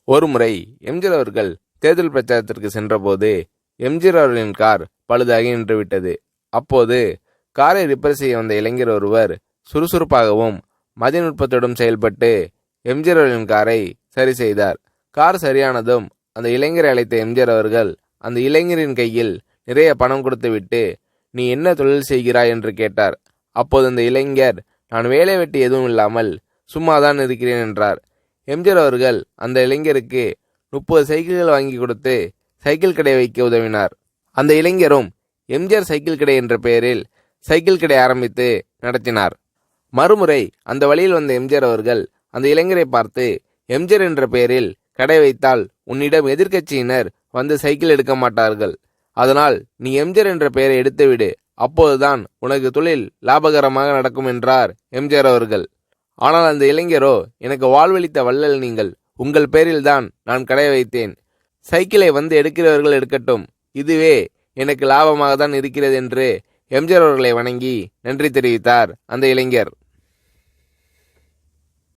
ஒருமுறை எம்ஜிஆர் அவர்கள் தேர்தல் பிரச்சாரத்திற்கு சென்றபோது எம்ஜிஆர் அவர்களின் கார் பழுதாகி நின்றுவிட்டது. அப்போது காரை ரிப்பேர் செய்ய வந்த இளைஞர் ஒருவர் சுறுசுறுப்பாகவும் மதிநுட்பத்துடன் செயல்பட்டு எம்ஜிஆர் அவர்களின் காரை சரி செய்தார். கார் சரியானதும் அந்த இளைஞரை அழைத்த எம்ஜிஆர் அவர்கள் அந்த இளைஞரின் கையில் நிறைய பணம் கொடுத்துவிட்டு, நீ என்ன தொழில் செய்கிறாய் என்று கேட்டார். அப்போது அந்த இளைஞர், நான் வேலை வெட்டி எதுவும் இல்லாமல் சும்மாதான் இருக்கிறேன் என்றார். எம்ஜிஆர் அவர்கள் அந்த இளைஞருக்கு 30 சைக்கிள்கள் வாங்கி கொடுத்து சைக்கிள் கடை வைக்க உதவினார். அந்த இளைஞரும் எம்ஜிஆர் சைக்கிள் கடை என்ற பெயரில் சைக்கிள் கடை ஆரம்பித்து நடத்தினார். மறுமுறை அந்த வழியில் வந்த எம்ஜிஆர் அவர்கள் அந்த இளைஞரை பார்த்து, எம்ஜிஆர் என்ற பெயரில் கடை வைத்தால் உன்னிடம் எதிர்க்கட்சியினர் வந்து சைக்கிள் எடுக்க மாட்டார்கள். அதனால் நீ எம்ஜிஆர் என்ற பெயரை எடுத்துவிடு, அப்போதுதான் உனக்கு தொழில் லாபகரமாக நடக்கும் என்றார் எம்ஜிஆர் அவர்கள். ஆனால் அந்த இளைஞரோ, எனக்கு வாழ்வளித்த வள்ளல் நீங்கள், உங்கள் பேரில்தான் நான் கடை வைத்தேன். சைக்கிளை வந்து எடுக்கிறவர்கள் எடுக்கட்டும், இதுவே எனக்கு லாபமாக தான் இருக்கிறது என்று எம்ஜிஆர் அவர்களை வணங்கி நன்றி தெரிவித்தார் அந்த இளைஞர்.